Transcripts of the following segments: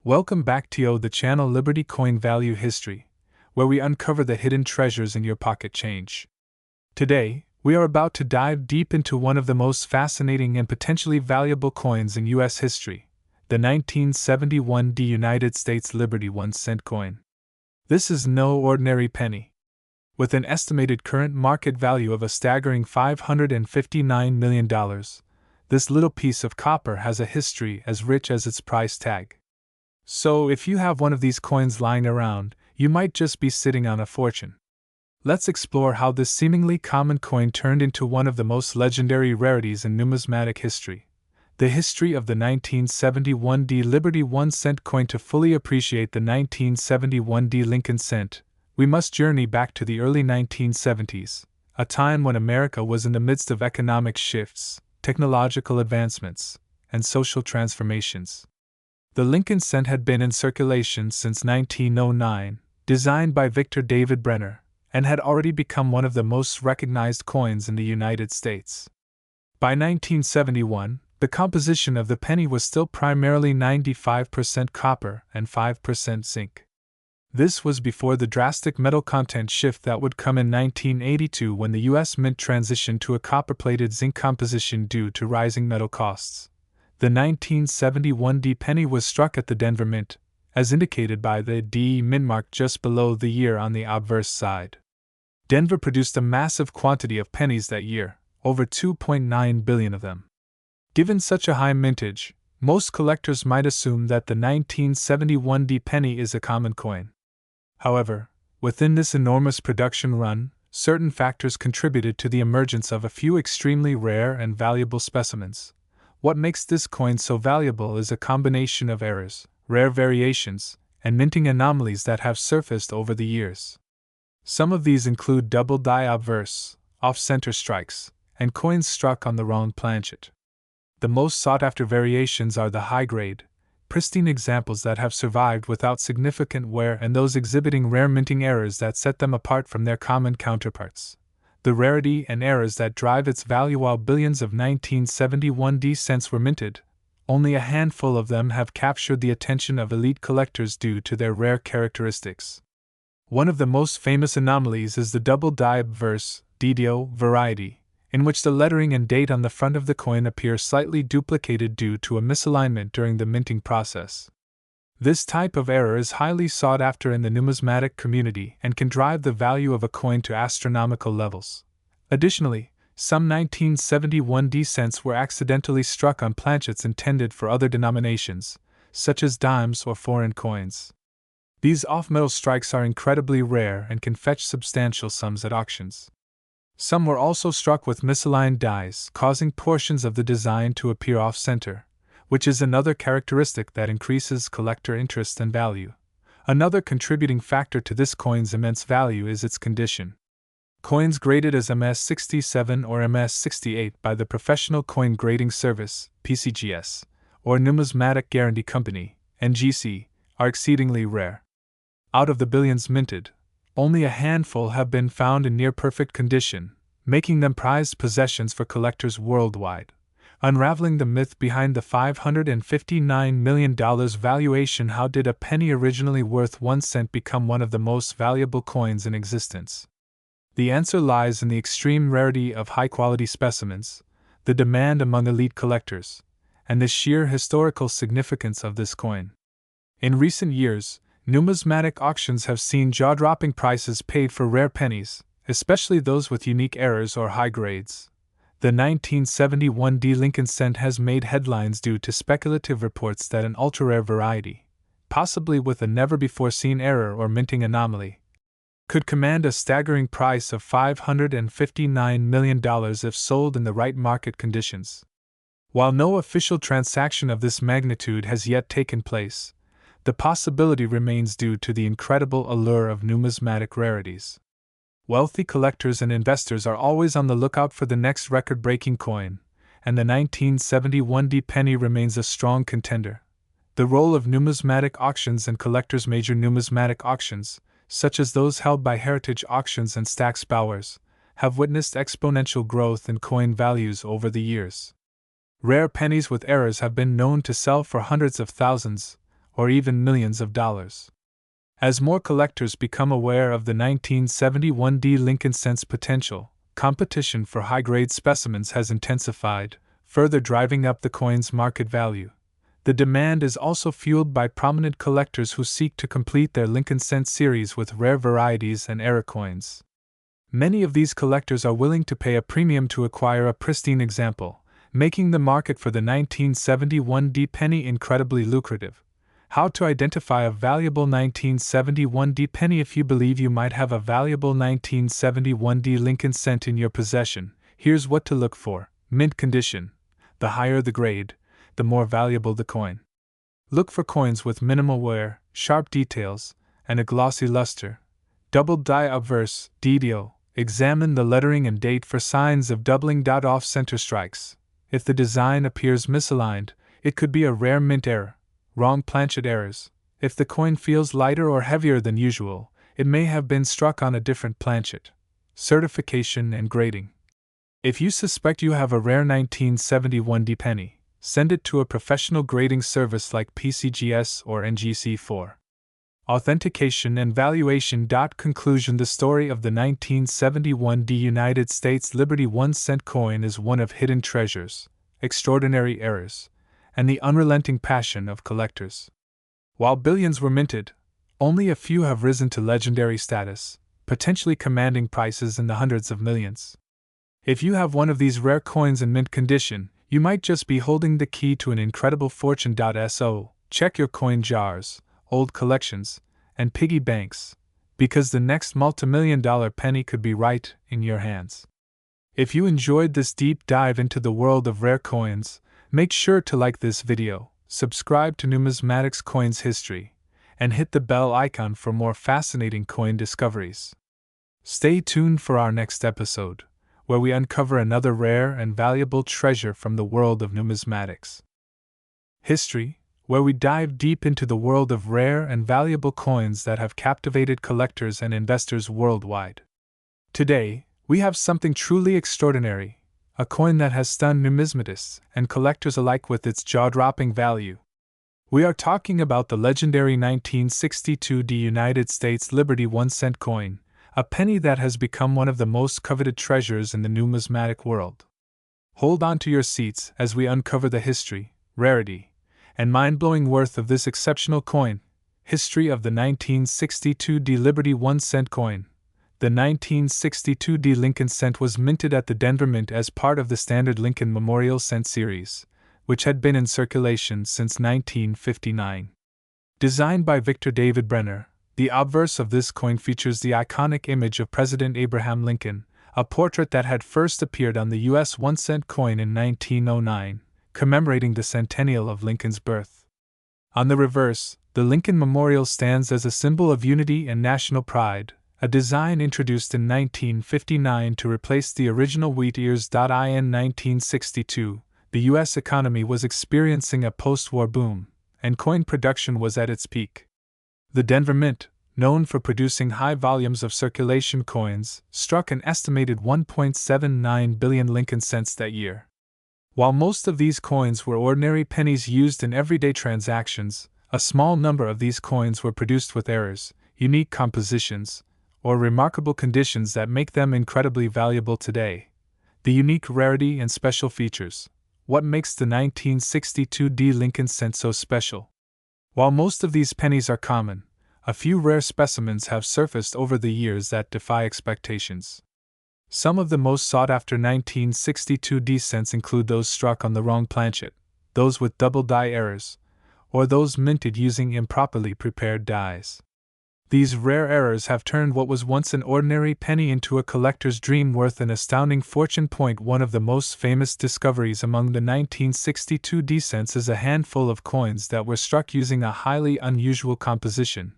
Welcome back to the channel Liberty Coin Value History, where we uncover the hidden treasures in your pocket change. Today, we are about to dive deep into one of the most fascinating and potentially valuable coins in U.S. history, the 1971 United States Liberty 1-cent coin. This is no ordinary penny. With an estimated current market value of a staggering $559 million, this little piece of copper has a history as rich as its price tag. So, if you have one of these coins lying around, you might just be sitting on a fortune. Let's explore how this seemingly common coin turned into one of the most legendary rarities in numismatic history. The history of the 1971 Liberty 1-cent coin. To fully appreciate the 1971 Lincoln cent, we must journey back to the early 1970s, a time when America was in the midst of economic shifts, technological advancements, and social transformations. The Lincoln cent had been in circulation since 1909, designed by Victor David Brenner, and had already become one of the most recognized coins in the United States. By 1971, the composition of the penny was still primarily 95% copper and 5% zinc. This was before the drastic metal content shift that would come in 1982 when the U.S. Mint transitioned to a copper-plated zinc composition due to rising metal costs. The 1971 penny was struck at the Denver Mint, as indicated by the D mint mark just below the year on the obverse side. Denver produced a massive quantity of pennies that year, over 2.9 billion of them. Given such a high mintage, most collectors might assume that the 1971 penny is a common coin. However, within this enormous production run, certain factors contributed to the emergence of a few extremely rare and valuable specimens. What makes this coin so valuable is a combination of errors, rare variations, and minting anomalies that have surfaced over the years. Some of these include double die obverse, off-center strikes, and coins struck on the wrong planchet. The most sought-after variations are the high-grade, pristine examples that have survived without significant wear and those exhibiting rare minting errors that set them apart from their common counterparts. The rarity and errors that drive its value. While billions of 1971 cents were minted, only a handful of them have captured the attention of elite collectors due to their rare characteristics. One of the most famous anomalies is the double die obverse (DDO) variety, in which the lettering and date on the front of the coin appear slightly duplicated due to a misalignment during the minting process. This type of error is highly sought after in the numismatic community and can drive the value of a coin to astronomical levels. Additionally, some 1971 cents were accidentally struck on planchets intended for other denominations, such as dimes or foreign coins. These off-metal strikes are incredibly rare and can fetch substantial sums at auctions. Some were also struck with misaligned dies, causing portions of the design to appear off-center, which is another characteristic that increases collector interest and value. Another contributing factor to this coin's immense value is its condition. Coins graded as MS-67 or MS-68 by the Professional Coin Grading Service (PCGS) or Numismatic Guarantee Company (NGC) are exceedingly rare. Out of the billions minted, only a handful have been found in near-perfect condition, making them prized possessions for collectors worldwide. Unraveling the myth behind the $559 million valuation. How did a penny originally worth 1 cent become one of the most valuable coins in existence? The answer lies in the extreme rarity of high-quality specimens, the demand among elite collectors, and the sheer historical significance of this coin. In recent years, numismatic auctions have seen jaw-dropping prices paid for rare pennies, especially those with unique errors or high grades. The 1971 Lincoln cent has made headlines due to speculative reports that an ultra-rare variety, possibly with a never-before-seen error or minting anomaly, could command a staggering price of $559 million if sold in the right market conditions. While no official transaction of this magnitude has yet taken place, the possibility remains due to the incredible allure of numismatic rarities. Wealthy collectors and investors are always on the lookout for the next record-breaking coin, and the 1971 penny remains a strong contender. The role of numismatic auctions and collectors. Major numismatic auctions, such as those held by Heritage Auctions and Stack's Bowers, have witnessed exponential growth in coin values over the years. Rare pennies with errors have been known to sell for hundreds of thousands, or even millions of dollars. As more collectors become aware of the 1971D Lincoln Cent's potential, competition for high-grade specimens has intensified, further driving up the coin's market value. The demand is also fueled by prominent collectors who seek to complete their Lincoln Cent series with rare varieties and error coins. Many of these collectors are willing to pay a premium to acquire a pristine example, making the market for the 1971D penny incredibly lucrative. How to identify a valuable 1971D penny? If you believe you might have a valuable 1971D Lincoln Cent in your possession, here's what to look for. Mint condition. The higher the grade, the more valuable the coin. Look for coins with minimal wear, sharp details, and a glossy luster. Double die obverse, DDO. Examine the lettering and date for signs of doubling. Off-center strikes. If the design appears misaligned, it could be a rare mint error. Wrong planchet errors. If the coin feels lighter or heavier than usual, it may have been struck on a different planchet. Certification and grading. If you suspect you have a rare 1971D penny, send it to a professional grading service like PCGS or NGC4. Authentication and valuation. Conclusion. The story of the 1971D United States Liberty 1-cent coin is one of hidden treasures, extraordinary errors, and the unrelenting passion of collectors. While billions were minted, only a few have risen to legendary status, potentially commanding prices in the hundreds of millions. If you have one of these rare coins in mint condition, you might just be holding the key to an incredible fortune. So, check your coin jars, old collections, and piggy banks, because the next multimillion-dollar penny could be right in your hands. If you enjoyed this deep dive into the world of rare coins, make sure to like this video, subscribe to Numismatics Coins History, and hit the bell icon for more fascinating coin discoveries. Stay tuned for our next episode, where we uncover another rare and valuable treasure from the world of numismatics. History, where we dive deep into the world of rare and valuable coins that have captivated collectors and investors worldwide. Today, we have something truly extraordinary. A coin that has stunned numismatists and collectors alike with its jaw-dropping value. We are talking about the legendary 1962D United States Liberty 1-cent coin, a penny that has become one of the most coveted treasures in the numismatic world. Hold on to your seats as we uncover the history, rarity, and mind-blowing worth of this exceptional coin. History of the 1962D Liberty 1-cent coin. The 1962D Lincoln Cent was minted at the Denver Mint as part of the standard Lincoln Memorial Cent series, which had been in circulation since 1959. Designed by Victor David Brenner, the obverse of this coin features the iconic image of President Abraham Lincoln, a portrait that had first appeared on the U.S. 1-cent coin in 1909, commemorating the centennial of Lincoln's birth. On the reverse, the Lincoln Memorial stands as a symbol of unity and national pride, a design introduced in 1959 to replace the original wheat ears. In 1962, the U.S. economy was experiencing a post-war boom, and coin production was at its peak. The Denver Mint, known for producing high volumes of circulation coins, struck an estimated 1.79 billion Lincoln Cents that year. While most of these coins were ordinary pennies used in everyday transactions, a small number of these coins were produced with errors, unique compositions, or remarkable conditions that make them incredibly valuable today. The unique rarity and special features. What makes the 1962D Lincoln Cent so special? While most of these pennies are common, a few rare specimens have surfaced over the years that defy expectations. Some of the most sought-after 1962D cents include those struck on the wrong planchet, those with double die errors, or those minted using improperly prepared dies. These rare errors have turned what was once an ordinary penny into a collector's dream worth an astounding fortune. One of the most famous discoveries among the 1962D cents is a handful of coins that were struck using a highly unusual composition,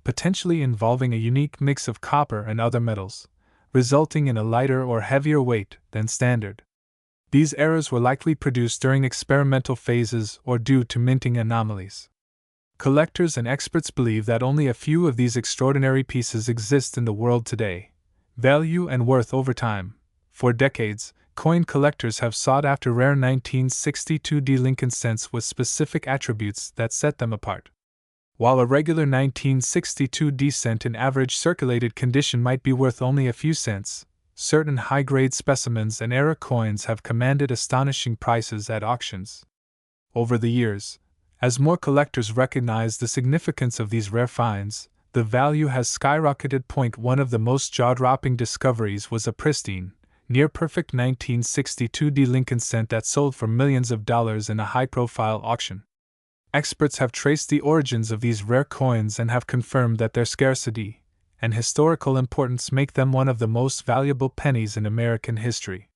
potentially involving a unique mix of copper and other metals, resulting in a lighter or heavier weight than standard. These errors were likely produced during experimental phases or due to minting anomalies. Collectors and experts believe that only a few of these extraordinary pieces exist in the world today. Value and worth over time. For decades, coin collectors have sought after rare 1962D Lincoln Cents with specific attributes that set them apart. While a regular 1962 D cent in average circulated condition might be worth only a few cents, certain high-grade specimens and era coins have commanded astonishing prices at auctions. Over the years, as more collectors recognize the significance of these rare finds, the value has skyrocketed. One of the most jaw-dropping discoveries was a pristine, near-perfect 1962 D Lincoln cent that sold for millions of dollars in a high-profile auction. Experts have traced the origins of these rare coins and have confirmed that their scarcity and historical importance make them one of the most valuable pennies in American history.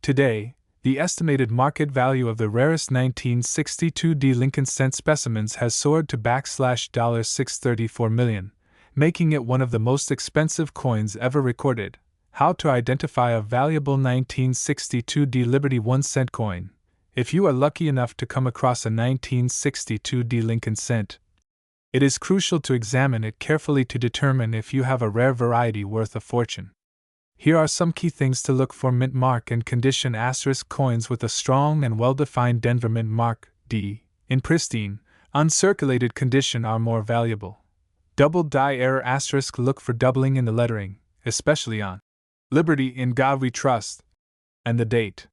Today, the estimated market value of the rarest 1962 D Lincoln cent specimens has soared to $634 million, making it one of the most expensive coins ever recorded. How to identify a valuable 1962 D Liberty 1 cent coin? If you are lucky enough to come across a 1962 D Lincoln cent, it is crucial to examine it carefully to determine if you have a rare variety worth a fortune. Here are some key things to look for: mint mark and condition *. Coins with a strong and well-defined Denver mint mark, D, in pristine, uncirculated condition are more valuable. Double die error *. Look for doubling in the lettering, especially on Liberty, in God We Trust, and the date.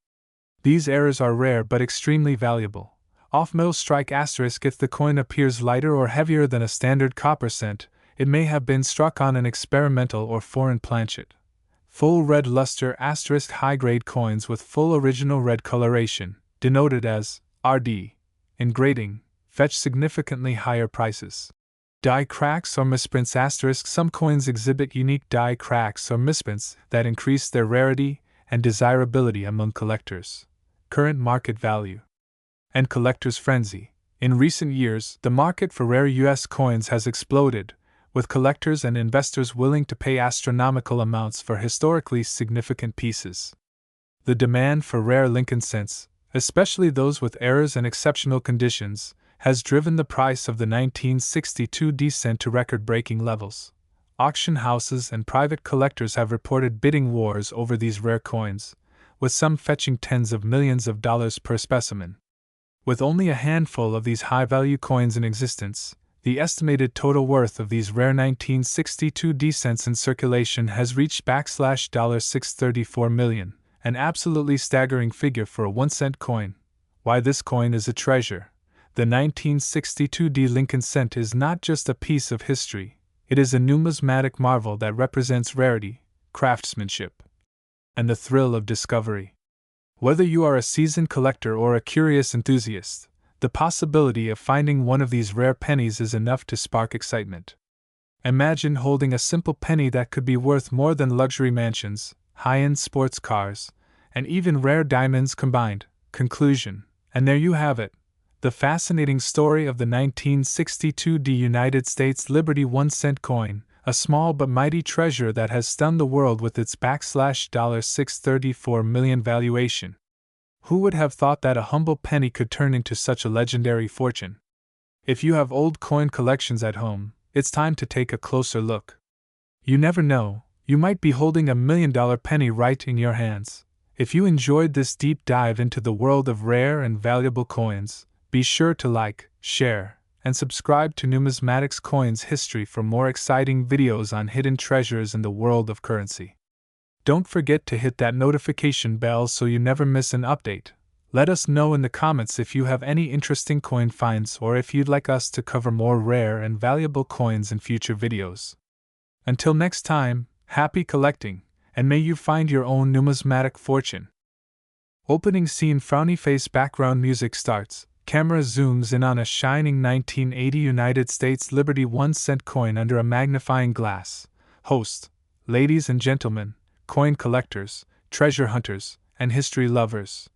These errors are rare but extremely valuable. Off-middle strike *. If the coin appears lighter or heavier than a standard copper cent, it may have been struck on an experimental or foreign planchet. Full red luster *. High-grade coins with full original red coloration, denoted as RD, in grading, fetch significantly higher prices. Die cracks or misprints *. Some coins exhibit unique die cracks or misprints that increase their rarity and desirability among collectors. Current market value and collector's frenzy. In recent years, the market for rare U.S. coins has exploded, with collectors and investors willing to pay astronomical amounts for historically significant pieces. The demand for rare Lincoln cents, especially those with errors and exceptional conditions, has driven the price of the 1962 D cent to record-breaking levels. Auction houses and private collectors have reported bidding wars over these rare coins, with some fetching tens of millions of dollars per specimen. With only a handful of these high-value coins in existence, the estimated total worth of these rare 1962 D cents in circulation has reached $634 million, an absolutely staggering figure for a 1-cent coin. Why this coin is a treasure? The 1962 D Lincoln cent is not just a piece of history, it is a numismatic marvel that represents rarity, craftsmanship, and the thrill of discovery. Whether you are a seasoned collector or a curious enthusiast, the possibility of finding one of these rare pennies is enough to spark excitement. Imagine holding a simple penny that could be worth more than luxury mansions, high-end sports cars, and even rare diamonds combined. Conclusion. And there you have it, the fascinating story of the 1962 D United States Liberty 1 cent coin, a small but mighty treasure that has stunned the world with its $634 million valuation. Who would have thought that a humble penny could turn into such a legendary fortune? If you have old coin collections at home, it's time to take a closer look. You never know, you might be holding $1 million penny right in your hands. If you enjoyed this deep dive into the world of rare and valuable coins, be sure to like, share, and subscribe to Numismatics Coins History for more exciting videos on hidden treasures in the world of currency. Don't forget to hit that notification bell so you never miss an update. Let us know in the comments if you have any interesting coin finds or if you'd like us to cover more rare and valuable coins in future videos. Until next time, happy collecting, and may you find your own numismatic fortune. Opening scene. Frowny face. Background music starts. Camera zooms in on a shining 1980 United States Liberty 1 cent coin under a magnifying glass. Host, ladies and gentlemen, coin collectors, treasure hunters, and history lovers.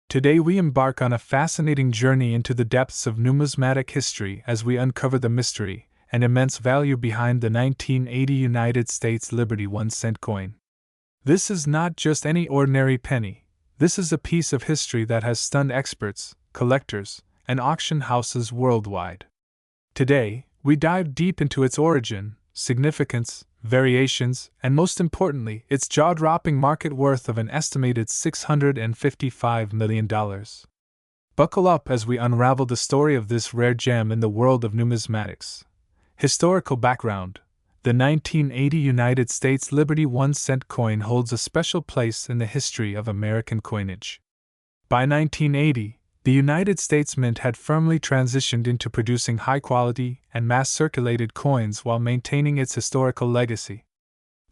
Today we embark on a fascinating journey into the depths of numismatic history as we uncover the mystery and immense value behind the 1980 United States Liberty 1 cent coin. This is not just any ordinary penny. This is a piece of history that has stunned experts, collectors, and auction houses worldwide. Today, we dive deep into its origin, significance, variations, and most importantly, its jaw-dropping market worth of an estimated $655 million. Buckle up as we unravel the story of this rare gem in the world of numismatics. Historical background: the 1980 United States Liberty 1-cent coin holds a special place in the history of American coinage. By 1980, the United States Mint had firmly transitioned into producing high-quality and mass-circulated coins while maintaining its historical legacy.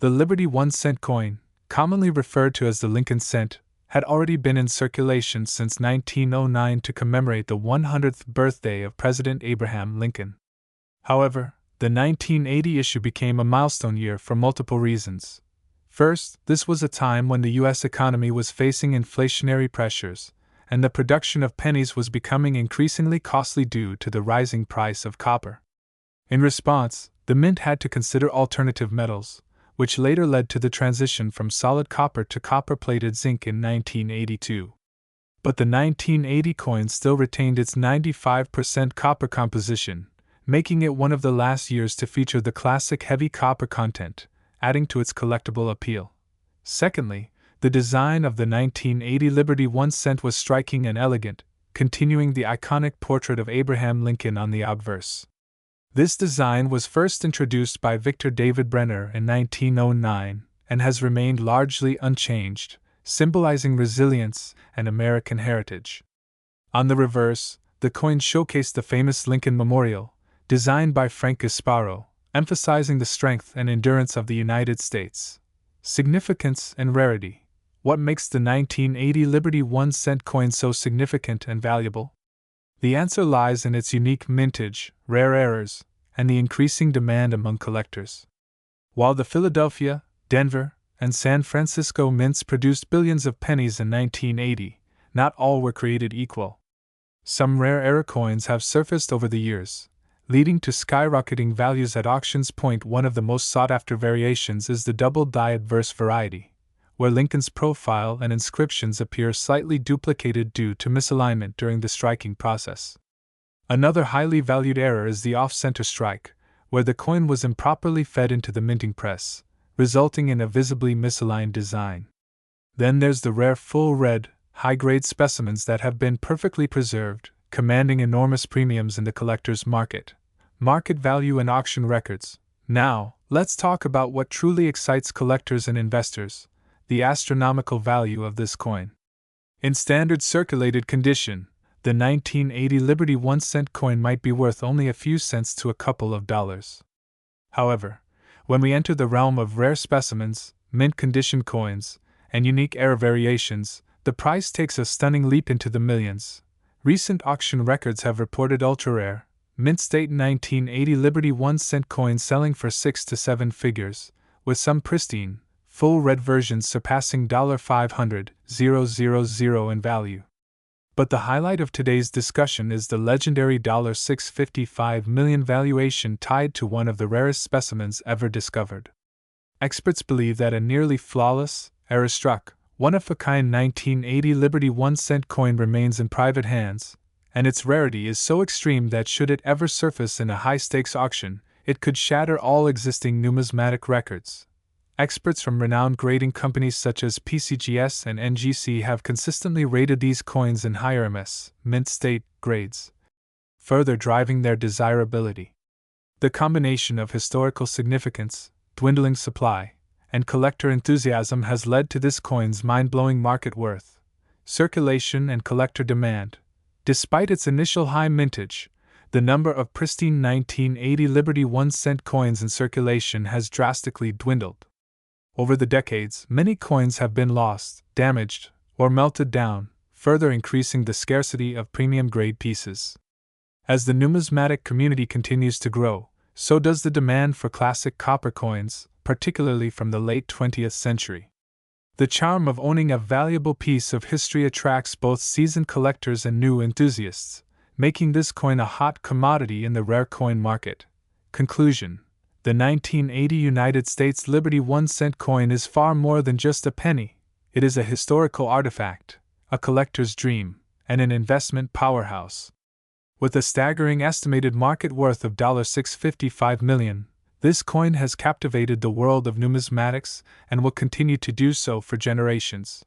The Liberty 1-cent coin, commonly referred to as the Lincoln cent, had already been in circulation since 1909 to commemorate the 100th birthday of President Abraham Lincoln. However, the 1980 issue became a milestone year for multiple reasons. First, this was a time when the U.S. economy was facing inflationary pressures, and the production of pennies was becoming increasingly costly due to the rising price of copper. In response, the Mint had to consider alternative metals, which later led to the transition from solid copper to copper-plated zinc in 1982. But the 1980 coin still retained its 95% copper composition, making it one of the last years to feature the classic heavy copper content, adding to its collectible appeal. Secondly, the design of the 1980 Liberty 1-cent was striking and elegant, continuing the iconic portrait of Abraham Lincoln on the obverse. This design was first introduced by Victor David Brenner in 1909 and has remained largely unchanged, symbolizing resilience and American heritage. On the reverse, the coin showcased the famous Lincoln Memorial, designed by Frank Gasparo, emphasizing the strength and endurance of the United States. Significance and rarity. What makes the 1980 Liberty 1-cent coin so significant and valuable? The answer lies in its unique mintage, rare errors, and the increasing demand among collectors. While the Philadelphia, Denver, and San Francisco mints produced billions of pennies in 1980, not all were created equal. Some rare error coins have surfaced over the years, leading to skyrocketing values at auctions. One of the most sought-after variations is the double-die adverse variety, where Lincoln's profile and inscriptions appear slightly duplicated due to misalignment during the striking process. Another highly valued error is the off-center strike, where the coin was improperly fed into the minting press, resulting in a visibly misaligned design. Then there's the rare full red, high-grade specimens that have been perfectly preserved, commanding enormous premiums in the collector's market. Market value and auction records. Now, let's talk about what truly excites collectors and investors: the astronomical value of this coin. In standard circulated condition, the 1980 Liberty 1-cent coin might be worth only a few cents to a couple of dollars. However, when we enter the realm of rare specimens, mint condition coins, and unique error variations, the price takes a stunning leap into the millions. Recent auction records have reported ultra-rare, mint-state 1980 Liberty 1-cent coins selling for 6 to 7 figures, with some pristine, full red versions surpassing $500,000 in value. But the highlight of today's discussion is the legendary $655 million valuation tied to one of the rarest specimens ever discovered. Experts believe that a nearly flawless, error-struck, one-of-a-kind 1980 Liberty 1-cent coin remains in private hands, and its rarity is so extreme that should it ever surface in a high-stakes auction, it could shatter all existing numismatic records. Experts from renowned grading companies such as PCGS and NGC have consistently rated these coins in higher MS, mint state, grades, further driving their desirability. The combination of historical significance, dwindling supply, and collector enthusiasm has led to this coin's mind-blowing market worth, circulation, and collector demand. Despite its initial high mintage, the number of pristine 1980 Liberty 1-cent coins in circulation has drastically dwindled. Over the decades, many coins have been lost, damaged, or melted down, further increasing the scarcity of premium-grade pieces. As the numismatic community continues to grow, so does the demand for classic copper coins, particularly from the late 20th century. The charm of owning a valuable piece of history attracts both seasoned collectors and new enthusiasts, making this coin a hot commodity in the rare coin market. Conclusion: the 1980 United States Liberty 1-cent coin is far more than just a penny. It is a historical artifact, a collector's dream, and an investment powerhouse. With a staggering estimated market worth of $655 million, this coin has captivated the world of numismatics and will continue to do so for generations.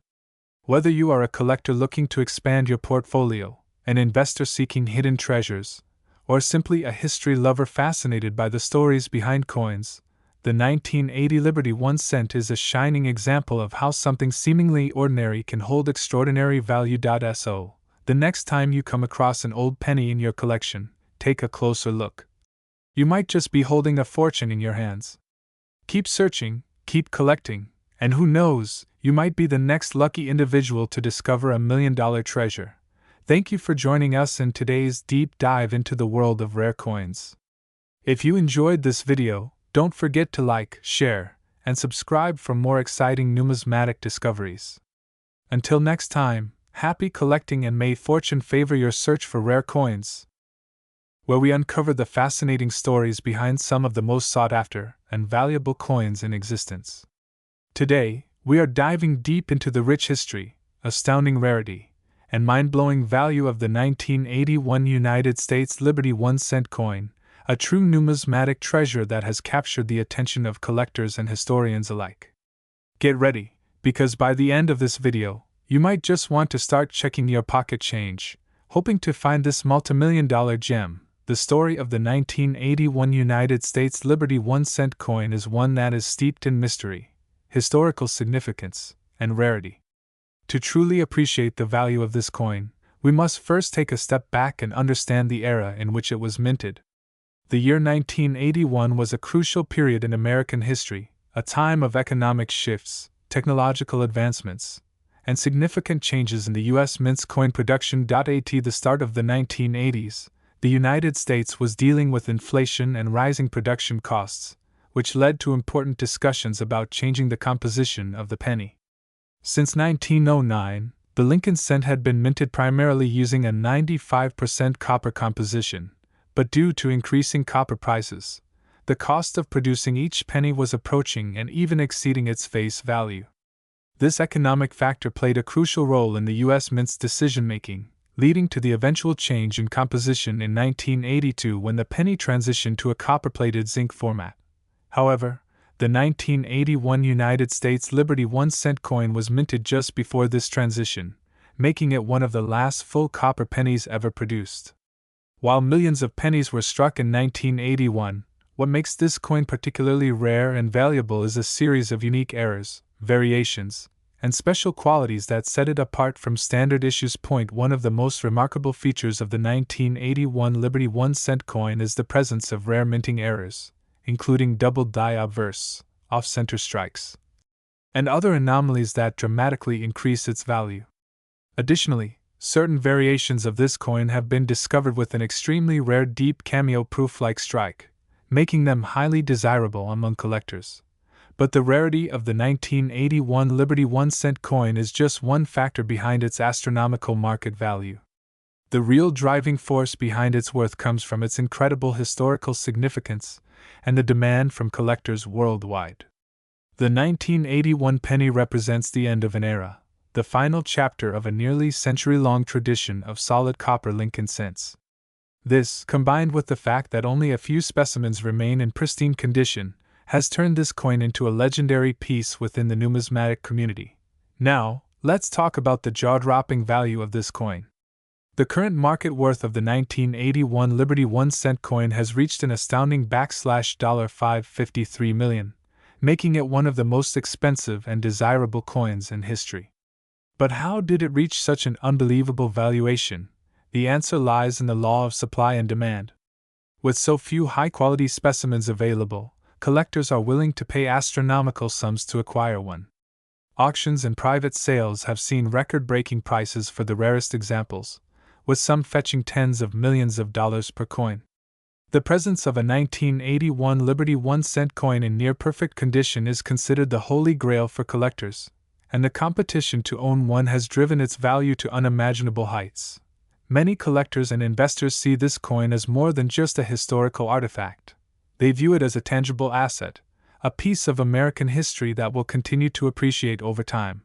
Whether you are a collector looking to expand your portfolio, an investor seeking hidden treasures, or simply a history lover fascinated by the stories behind coins, the 1980 Liberty 1 cent is a shining example of how something seemingly ordinary can hold extraordinary value. So, the next time you come across an old penny in your collection, take a closer look. You might just be holding a fortune in your hands. Keep searching, keep collecting, and who knows, you might be the next lucky individual to discover $1 million treasure. Thank you for joining us in today's deep dive into the world of rare coins. If you enjoyed this video, don't forget to like, share, and subscribe for more exciting numismatic discoveries. Until next time, happy collecting and may fortune favor your search for rare coins, where we uncover the fascinating stories behind some of the most sought-after and valuable coins in existence. Today, we are diving deep into the rich history, astounding rarity, and mind-blowing value of the 1981 United States Liberty 1 cent coin, a true numismatic treasure that has captured the attention of collectors and historians alike. Get ready, because by the end of this video, you might just want to start checking your pocket change, hoping to find this multimillion-dollar gem. The story of the 1981 United States Liberty 1 cent coin is one that is steeped in mystery, historical significance, and rarity. To truly appreciate the value of this coin, we must first take a step back and understand the era in which it was minted. The year 1981 was a crucial period in American history, a time of economic shifts, technological advancements, and significant changes in the U.S. Mint's coin production. At the start of the 1980s, the United States was dealing with inflation and rising production costs, which led to important discussions about changing the composition of the penny. Since 1909, the Lincoln cent had been minted primarily using a 95% copper composition, but due to increasing copper prices, the cost of producing each penny was approaching and even exceeding its face value. This economic factor played a crucial role in the U.S. Mint's decision-making, leading to the eventual change in composition in 1982 when the penny transitioned to a copper-plated zinc format. However, the 1981 United States Liberty 1 cent coin was minted just before this transition, making it one of the last full copper pennies ever produced. While millions of pennies were struck in 1981, what makes this coin particularly rare and valuable is a series of unique errors, variations, and special qualities that set it apart from standard issues. One of the most remarkable features of the 1981 Liberty 1 cent coin is the presence of rare minting errors, including doubled die obverse, off-center strikes, and other anomalies that dramatically increase its value. Additionally, certain variations of this coin have been discovered with an extremely rare deep cameo proof-like strike, making them highly desirable among collectors. But the rarity of the 1981 Liberty 1 cent coin is just one factor behind its astronomical market value. The real driving force behind its worth comes from its incredible historical significance and the demand from collectors worldwide. The 1981 penny represents the end of an era, the final chapter of a nearly century-long tradition of solid copper Lincoln cents. This, combined with the fact that only a few specimens remain in pristine condition, has turned this coin into a legendary piece within the numismatic community. Now, let's talk about the jaw-dropping value of this coin. The current market worth of the 1981 Liberty 1 cent coin has reached an astounding $553 million, making it one of the most expensive and desirable coins in history. But how did it reach such an unbelievable valuation? The answer lies in the law of supply and demand. With so few high-quality specimens available, collectors are willing to pay astronomical sums to acquire one. Auctions and private sales have seen record-breaking prices for the rarest examples, with some fetching tens of millions of dollars per coin. The presence of a 1981 Liberty 1 cent coin in near-perfect condition is considered the holy grail for collectors, and the competition to own one has driven its value to unimaginable heights. Many collectors and investors see this coin as more than just a historical artifact. They view it as a tangible asset, a piece of American history that will continue to appreciate over time.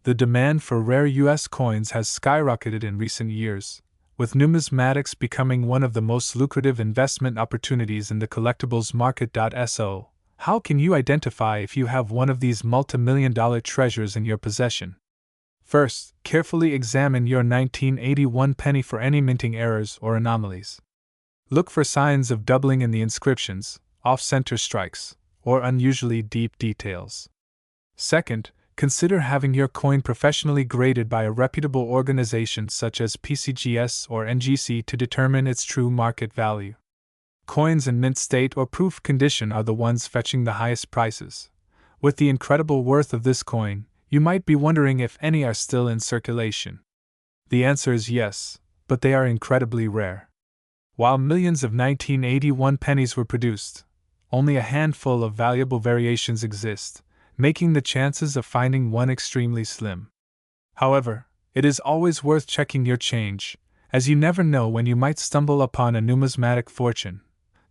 The demand for rare U.S. coins has skyrocketed in recent years, with numismatics becoming one of the most lucrative investment opportunities in the collectibles market. So, how can you identify if you have one of these multimillion-dollar treasures in your possession? First, carefully examine your 1981 penny for any minting errors or anomalies. Look for signs of doubling in the inscriptions, off-center strikes, or unusually deep details. Second, consider having your coin professionally graded by a reputable organization such as PCGS or NGC to determine its true market value. Coins in mint state or proof condition are the ones fetching the highest prices. With the incredible worth of this coin, you might be wondering if any are still in circulation. The answer is yes, but they are incredibly rare. While millions of 1981 pennies were produced, only a handful of valuable variations exist, making the chances of finding one extremely slim. However, it is always worth checking your change, as you never know when you might stumble upon a numismatic fortune.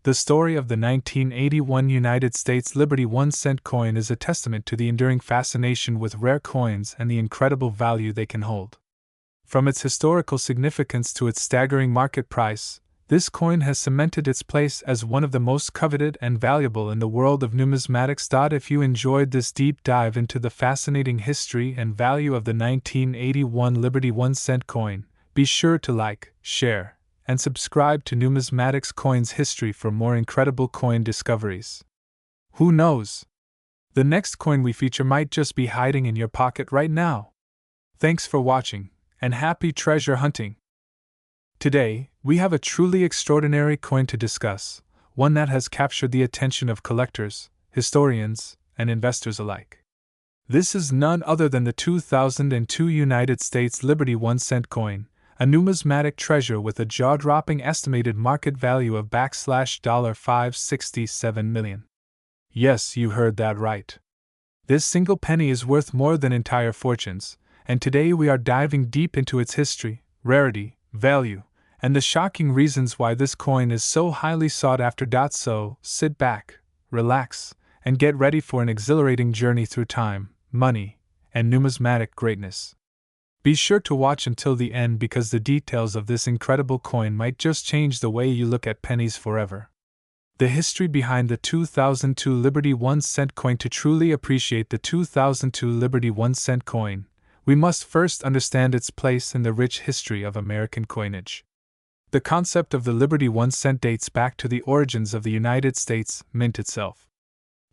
The story of the 1981 United States Liberty 1-cent coin is a testament to the enduring fascination with rare coins and the incredible value they can hold. From its historical significance to its staggering market price, this coin has cemented its place as one of the most coveted and valuable in the world of numismatics. If you enjoyed this deep dive into the fascinating history and value of the 1981 Liberty 1-cent coin, be sure to like, share, and subscribe to Numismatics Coins History for more incredible coin discoveries. Who knows? The next coin we feature might just be hiding in your pocket right now. Thanks for watching, and happy treasure hunting! Today, we have a truly extraordinary coin to discuss, one that has captured the attention of collectors, historians, and investors alike. This is none other than the 2002 United States Liberty 1-cent coin, a numismatic treasure with a jaw-dropping estimated market value of $567 million. Yes, you heard that right. This single penny is worth more than entire fortunes, and today we are diving deep into its history, rarity, value, and the shocking reasons why this coin is so highly sought after. So, sit back, relax, and get ready for an exhilarating journey through time, money, and numismatic greatness. Be sure to watch until the end because the details of this incredible coin might just change the way you look at pennies forever. The history behind the 2002 Liberty 1-cent coin. To truly appreciate the 2002 Liberty 1-cent coin, we must first understand its place in the rich history of American coinage. The concept of the Liberty 1-cent dates back to the origins of the United States Mint itself.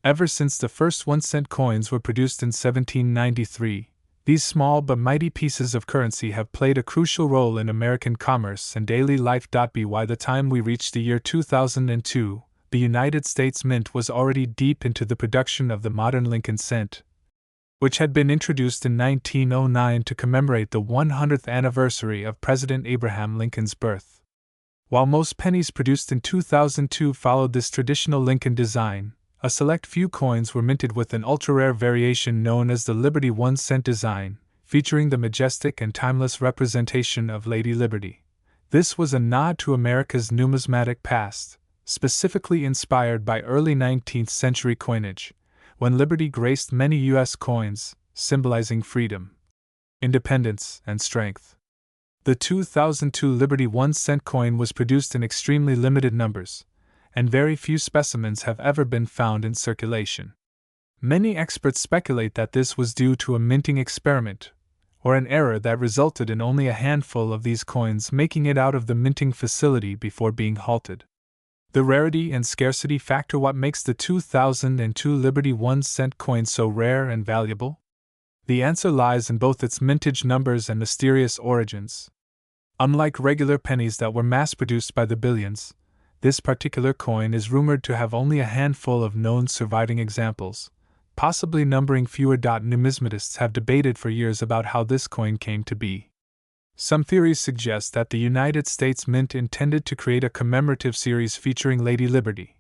Ever since the first 1-cent coins were produced in 1793, these small but mighty pieces of currency have played a crucial role in American commerce and daily life. By the time we reached the year 2002, the United States Mint was already deep into the production of the modern Lincoln cent, which had been introduced in 1909 to commemorate the 100th anniversary of President Abraham Lincoln's birth. While most pennies produced in 2002 followed this traditional Lincoln design, a select few coins were minted with an ultra-rare variation known as the Liberty 1-cent design, featuring the majestic and timeless representation of Lady Liberty. This was a nod to America's numismatic past, specifically inspired by early 19th century coinage, when Liberty graced many U.S. coins, symbolizing freedom, independence, and strength. The 2002 Liberty 1-cent coin was produced in extremely limited numbers, and very few specimens have ever been found in circulation. Many experts speculate that this was due to a minting experiment, or an error that resulted in only a handful of these coins making it out of the minting facility before being halted. The rarity and scarcity factor. What makes the 2002 Liberty 1-cent coin so rare and valuable? The answer lies in both its mintage numbers and mysterious origins. Unlike regular pennies that were mass-produced by the billions, this particular coin is rumored to have only a handful of known surviving examples, possibly numbering fewer. Numismatists have debated for years about how this coin came to be. Some theories suggest that the United States Mint intended to create a commemorative series featuring Lady Liberty,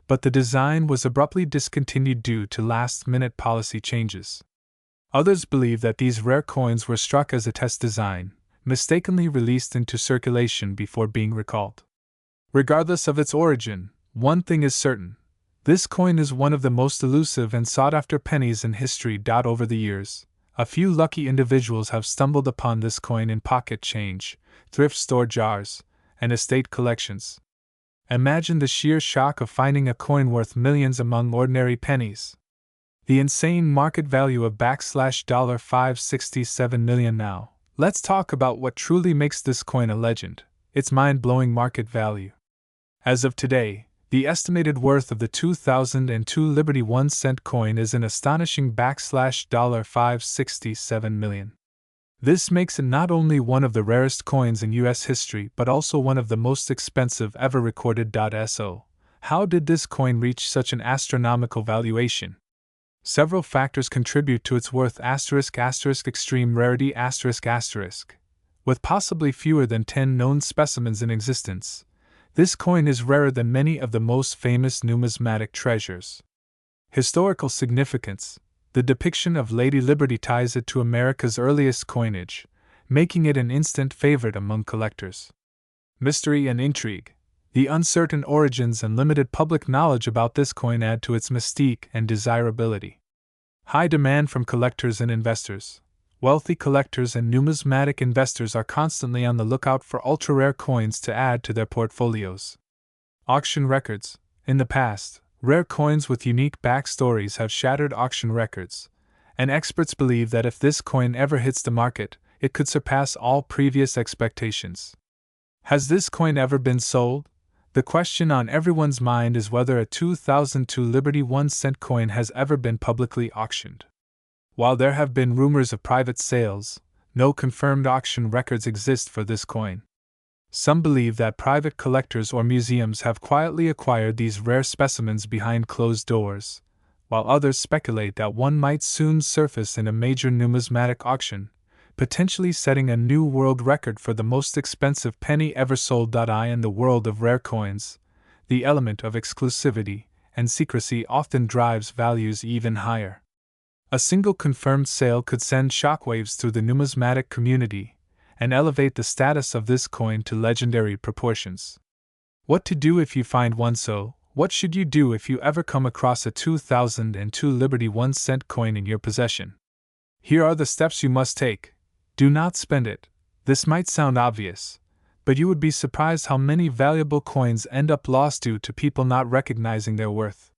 but the design was abruptly discontinued due to last-minute policy changes. Others believe that these rare coins were struck as a test design, mistakenly released into circulation before being recalled. Regardless of its origin, one thing is certain: this coin is one of the most elusive and sought-after pennies in history. Over the years, a few lucky individuals have stumbled upon this coin in pocket change, thrift store jars, and estate collections. Imagine the sheer shock of finding a coin worth millions among ordinary pennies. The insane market value of $567 million now. Let's talk about what truly makes this coin a legend, its mind-blowing market value. As of today, the estimated worth of the 2002 Liberty 1-cent coin is an astonishing $567 million. This makes it not only one of the rarest coins in U.S. history but also one of the most expensive ever recorded. So, how did this coin reach such an astronomical valuation? Several factors contribute to its worth extreme rarity with possibly fewer than 10 known specimens in existence. This coin is rarer than many of the most famous numismatic treasures. Historical significance. The depiction of Lady Liberty ties it to America's earliest coinage, making it an instant favorite among collectors. Mystery and intrigue. The uncertain origins and limited public knowledge about this coin add to its mystique and desirability. High demand from collectors and investors. Wealthy collectors and numismatic investors are constantly on the lookout for ultra-rare coins to add to their portfolios. Auction records. In the past, rare coins with unique backstories have shattered auction records, and experts believe that if this coin ever hits the market, it could surpass all previous expectations. Has this coin ever been sold? The question on everyone's mind is whether a 2002 Liberty 1-cent coin has ever been publicly auctioned. While there have been rumors of private sales, no confirmed auction records exist for this coin. Some believe that private collectors or museums have quietly acquired these rare specimens behind closed doors, while others speculate that one might soon surface in a major numismatic auction, potentially setting a new world record for the most expensive penny ever sold. In the world of rare coins, the element of exclusivity and secrecy often drives values even higher. A single confirmed sale could send shockwaves through the numismatic community and elevate the status of this coin to legendary proportions. What to do if you find one? So, what should you do if you ever come across a 2002 Liberty 1-cent coin in your possession? Here are the steps you must take. Do not spend it. This might sound obvious, but you would be surprised how many valuable coins end up lost due to people not recognizing their worth.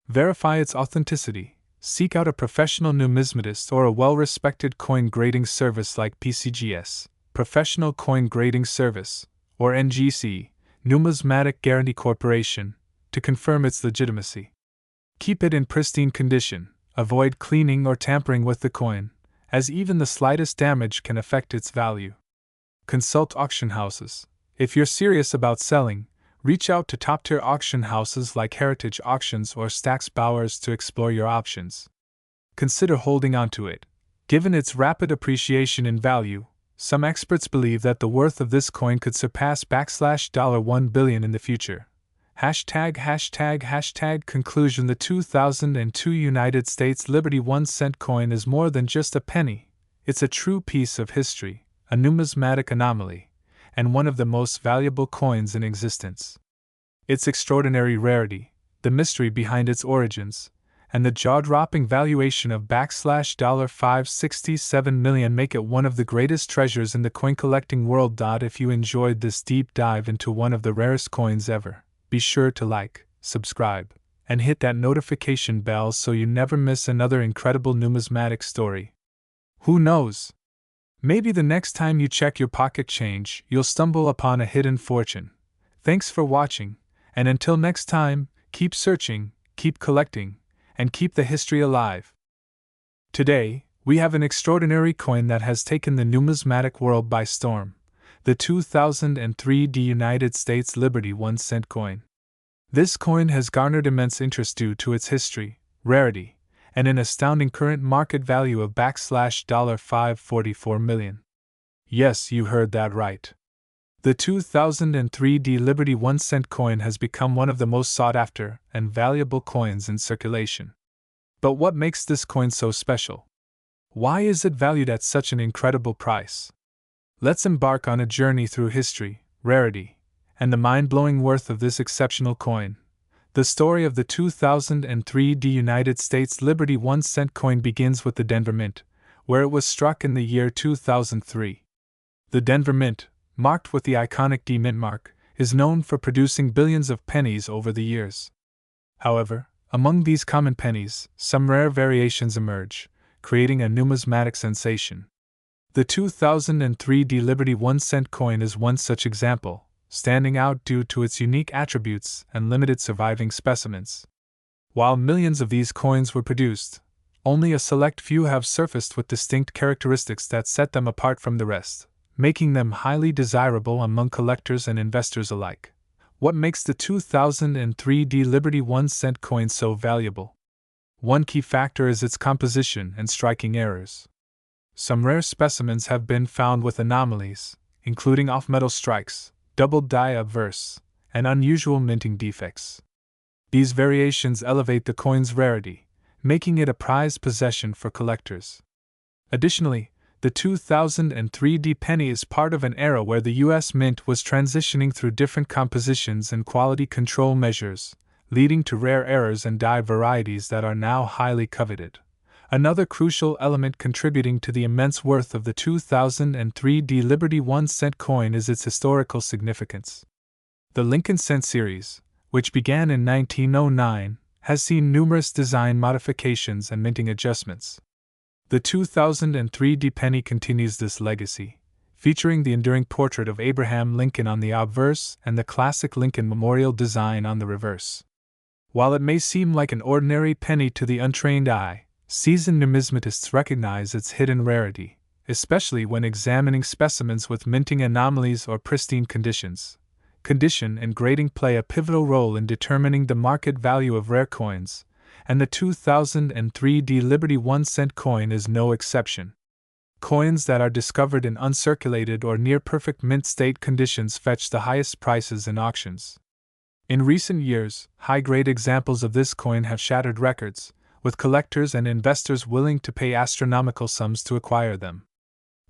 Verify its authenticity. Seek out a professional numismatist or a well-respected coin grading service like PCGS, Professional Coin Grading Service, or NGC, Numismatic Guarantee Corporation, to confirm its legitimacy. Keep it in pristine condition. Avoid cleaning or tampering with the coin, as even the slightest damage can affect its value. Consult auction houses. If you're serious about selling, reach out to top-tier auction houses like Heritage Auctions or Stack's Bowers to explore your options. Consider holding onto it. Given its rapid appreciation in value, some experts believe that the worth of this coin could surpass $1 billion in the future. Conclusion. The 2002 United States Liberty 1-cent coin is more than just a penny. It's a true piece of history, a numismatic anomaly, and one of the most valuable coins in existence. Its extraordinary rarity, the mystery behind its origins, and the jaw-dropping valuation of $567 million make it one of the greatest treasures in the coin collecting world. If you enjoyed this deep dive into one of the rarest coins ever, be sure to like, subscribe, and hit that notification bell so you never miss another incredible numismatic story. Who knows? Maybe the next time you check your pocket change, you'll stumble upon a hidden fortune. Thanks for watching, and until next time, keep searching, keep collecting, and keep the history alive. Today, we have an extraordinary coin that has taken the numismatic world by storm, the 2003 United States Liberty 1-cent coin. This coin has garnered immense interest due to its history, rarity, and an astounding current market value of $544 million. Yes, you heard that right. The 2003 Liberty 1-cent coin has become one of the most sought-after and valuable coins in circulation. But what makes this coin so special? Why is it valued at such an incredible price? Let's embark on a journey through history, rarity, and the mind-blowing worth of this exceptional coin. The story of the 2003 United States Liberty 1-cent coin begins with the Denver Mint, where it was struck in the year 2003. The Denver Mint, marked with the iconic D Mint mark, is known for producing billions of pennies over the years. However, Among these common pennies, some rare variations emerge, creating a numismatic sensation. The 2003 Liberty 1-cent coin is one such example, standing out due to its unique attributes and limited surviving specimens. While millions of these coins were produced, only a select few have surfaced with distinct characteristics that set them apart from the rest, making them highly desirable among collectors and investors alike. What makes the 2003 Liberty 1-cent coin so valuable? One key factor is its composition and striking errors. Some rare specimens have been found with anomalies, including off-metal strikes, double die obverse, and unusual minting defects. These variations elevate the coin's rarity, making it a prized possession for collectors. Additionally, the 2003 penny is part of an era where the U.S. Mint was transitioning through different compositions and quality control measures, leading to rare errors and die varieties that are now highly coveted. Another crucial element contributing to the immense worth of the 2003 Liberty 1-cent coin is its historical significance. The Lincoln Cent series, which began in 1909, has seen numerous design modifications and minting adjustments. The 2003 penny continues this legacy, featuring the enduring portrait of Abraham Lincoln on the obverse and the classic Lincoln Memorial design on the reverse. While it may seem like an ordinary penny to the untrained eye, seasoned numismatists recognize its hidden rarity, especially when examining specimens with minting anomalies or pristine conditions. Condition and grading play a pivotal role in determining the market value of rare coins, and the 2003 Liberty 1-cent coin is no exception. Coins that are discovered in uncirculated or near-perfect mint state conditions fetch the highest prices in auctions. In recent years, high-grade examples of this coin have shattered records, with collectors and investors willing to pay astronomical sums to acquire them.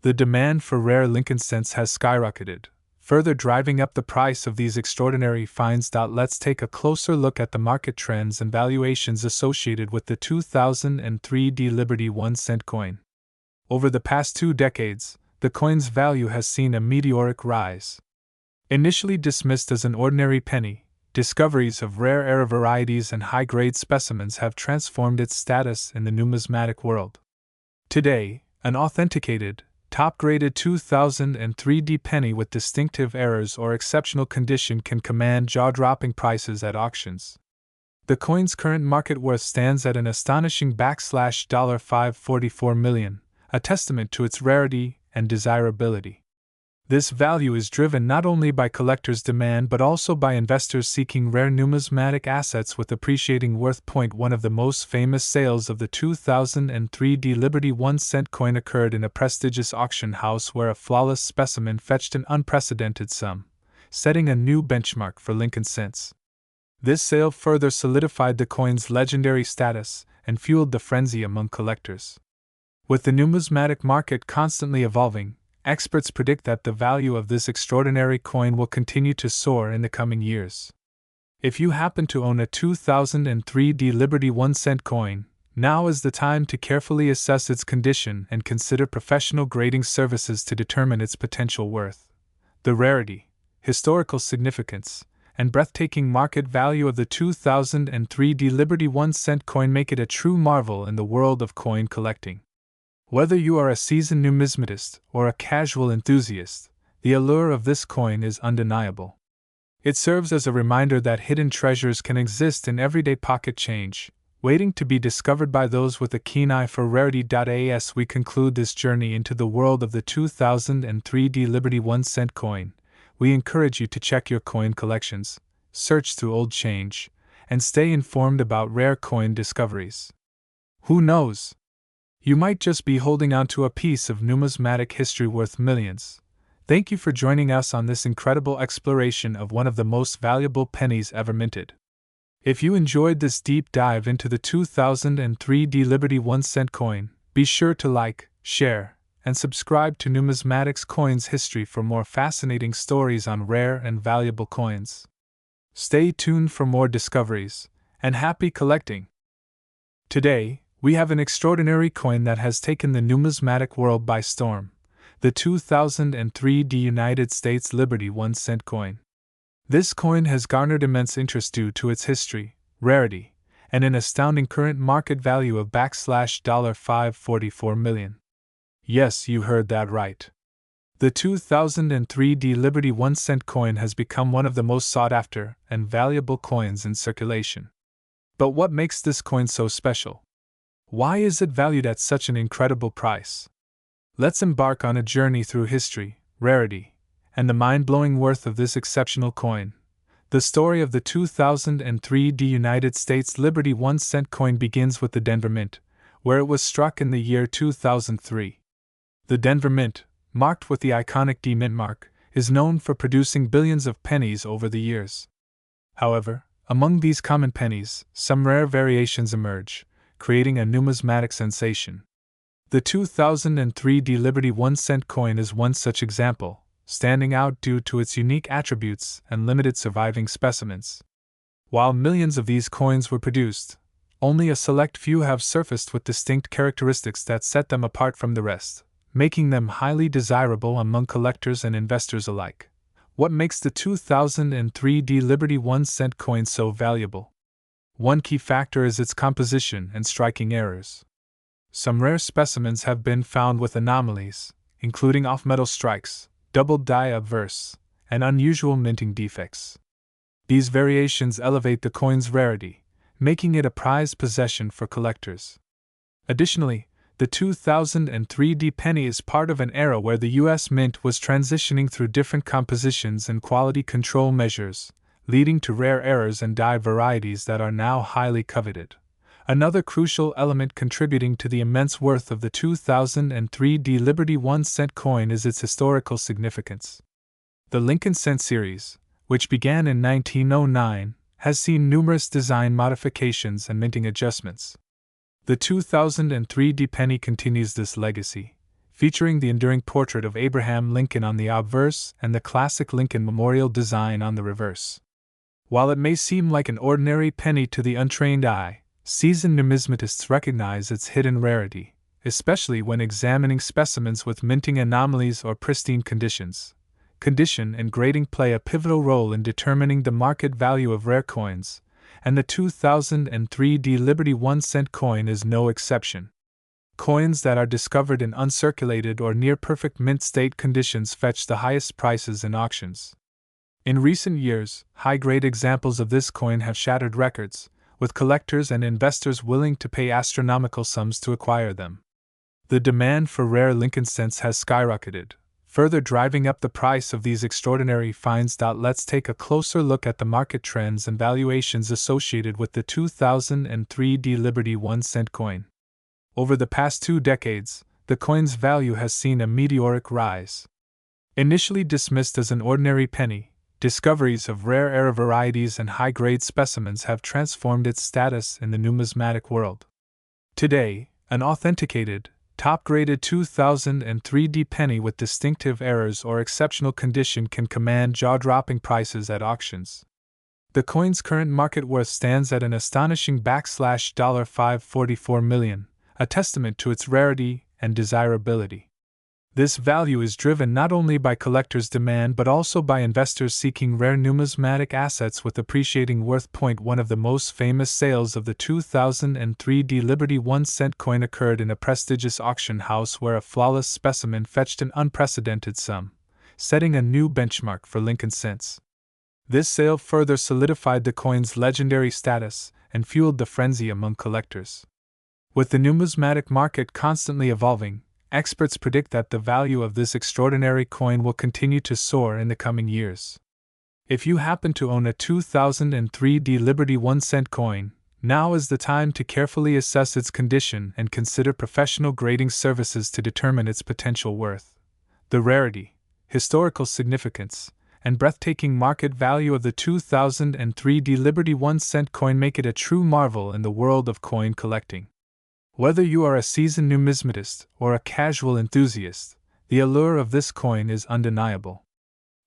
The demand for rare Lincoln cents has skyrocketed, further driving up the price of these extraordinary finds. Let's take a closer look at the market trends and valuations associated with the 2003 Liberty 1-cent coin. Over the past 2 decades, the coin's value has seen a meteoric rise. Initially dismissed as an ordinary penny, discoveries of rare era varieties and high-grade specimens have transformed its status in the numismatic world. Today, an authenticated, top-graded 2003 penny with distinctive errors or exceptional condition can command jaw-dropping prices at auctions. The coin's current market worth stands at an astonishing $544 million, a testament to its rarity and desirability. This value is driven not only by collectors' demand but also by investors seeking rare numismatic assets with appreciating worth. One of the most famous sales of the 2003 Liberty 1-cent coin occurred in a prestigious auction house where a flawless specimen fetched an unprecedented sum, setting a new benchmark for Lincoln cents. This sale further solidified the coin's legendary status and fueled the frenzy among collectors. With the numismatic market constantly evolving, experts predict that the value of this extraordinary coin will continue to soar in the coming years. If you happen to own a 2003 Liberty 1-cent coin, now is the time to carefully assess its condition and consider professional grading services to determine its potential worth. The rarity, historical significance, and breathtaking market value of the 2003 Liberty 1-cent coin make it a true marvel in the world of coin collecting. Whether you are a seasoned numismatist or a casual enthusiast, the allure of this coin is undeniable. It serves as a reminder that hidden treasures can exist in everyday pocket change, waiting to be discovered by those with a keen eye for rarity. As we conclude this journey into the world of the 2003 Liberty 1-cent coin, we encourage you to check your coin collections, search through old change, and stay informed about rare coin discoveries. Who knows? You might just be holding on to a piece of numismatic history worth millions. Thank you for joining us on this incredible exploration of one of the most valuable pennies ever minted. If you enjoyed this deep dive into the 2003 Liberty 1-cent coin, be sure to like, share, and subscribe to Numismatics Coins History for more fascinating stories on rare and valuable coins. Stay tuned for more discoveries, and happy collecting! Today, we have an extraordinary coin that has taken the numismatic world by storm, the 2003 United States Liberty 1-cent coin. This coin has garnered immense interest due to its history, rarity, and an astounding current market value of $544 million. Yes, you heard that right. The 2003 Liberty 1-cent coin has become one of the most sought-after and valuable coins in circulation. But what makes this coin so special? Why is it valued at such an incredible price? Let's embark on a journey through history, rarity, and the mind-blowing worth of this exceptional coin. The story of the 2003 United States Liberty 1-cent coin begins with the Denver Mint, where it was struck in the year 2003. The Denver Mint, marked with the iconic D Mint mark, is known for producing billions of pennies over the years. However, among these common pennies, some rare variations emerge, creating a numismatic sensation. The 2003 Liberty 1-cent coin is one such example, standing out due to its unique attributes and limited surviving specimens. While millions of these coins were produced, only a select few have surfaced with distinct characteristics that set them apart from the rest, making them highly desirable among collectors and investors alike. What makes the 2003 Liberty 1-cent coin so valuable? One key factor is its composition and striking errors. Some rare specimens have been found with anomalies, including off-metal strikes, double die obverse, and unusual minting defects. These variations elevate the coin's rarity, making it a prized possession for collectors. Additionally, the 2003 penny is part of an era where the U.S. Mint was transitioning through different compositions and quality control measures, leading to rare errors and die varieties that are now highly coveted. Another crucial element contributing to the immense worth of the 2003 Liberty 1-cent coin is its historical significance. The Lincoln Cent series, which began in 1909, has seen numerous design modifications and minting adjustments. The 2003 penny continues this legacy, featuring the enduring portrait of Abraham Lincoln on the obverse and the classic Lincoln Memorial design on the reverse. While it may seem like an ordinary penny to the untrained eye, seasoned numismatists recognize its hidden rarity, especially when examining specimens with minting anomalies or pristine conditions. Condition and grading play a pivotal role in determining the market value of rare coins, and the 2003 Liberty 1-cent coin is no exception. Coins that are discovered in uncirculated or near-perfect mint state conditions fetch the highest prices in auctions. In recent years, high-grade examples of this coin have shattered records, with collectors and investors willing to pay astronomical sums to acquire them. The demand for rare Lincoln cents has skyrocketed, further driving up the price of these extraordinary finds. Let's take a closer look at the market trends and valuations associated with the 2003 Liberty 1-cent coin. Over the past 2 decades, the coin's value has seen a meteoric rise. Initially dismissed as an ordinary penny, discoveries of rare era varieties and high-grade specimens have transformed its status in the numismatic world. Today, an authenticated, top-graded 2003 penny with distinctive errors or exceptional condition can command jaw-dropping prices at auctions. The coin's current market worth stands at an astonishing $544 million, a testament to its rarity and desirability. This value is driven not only by collectors' demand but also by investors seeking rare numismatic assets with appreciating worth. One of the most famous sales of the 2003 Liberty 1-cent coin occurred in a prestigious auction house where a flawless specimen fetched an unprecedented sum, setting a new benchmark for Lincoln cents. This sale further solidified the coin's legendary status and fueled the frenzy among collectors. With the numismatic market constantly evolving, experts predict that the value of this extraordinary coin will continue to soar in the coming years. If you happen to own a 2003 Liberty 1-cent coin, now is the time to carefully assess its condition and consider professional grading services to determine its potential worth. The rarity, historical significance, and breathtaking market value of the 2003 Liberty 1-cent coin make it a true marvel in the world of coin collecting. Whether you are a seasoned numismatist or a casual enthusiast, the allure of this coin is undeniable.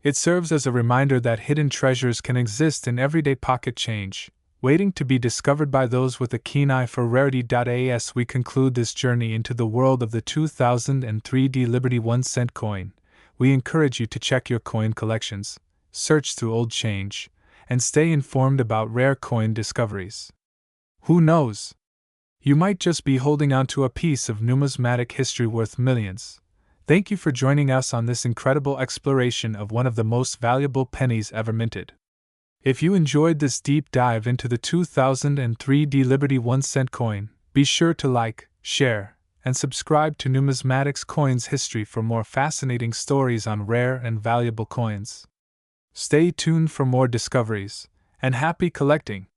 It serves as a reminder that hidden treasures can exist in everyday pocket change, waiting to be discovered by those with a keen eye for rarity. As we conclude this journey into the world of the 2003 Liberty 1-cent coin, we encourage you to check your coin collections, search through old change, and stay informed about rare coin discoveries. Who knows? You might just be holding on to a piece of numismatic history worth millions. Thank you for joining us on this incredible exploration of one of the most valuable pennies ever minted. If you enjoyed this deep dive into the 2003 Liberty 1-cent coin, be sure to like, share, and subscribe to Numismatics Coins History for more fascinating stories on rare and valuable coins. Stay tuned for more discoveries, and happy collecting!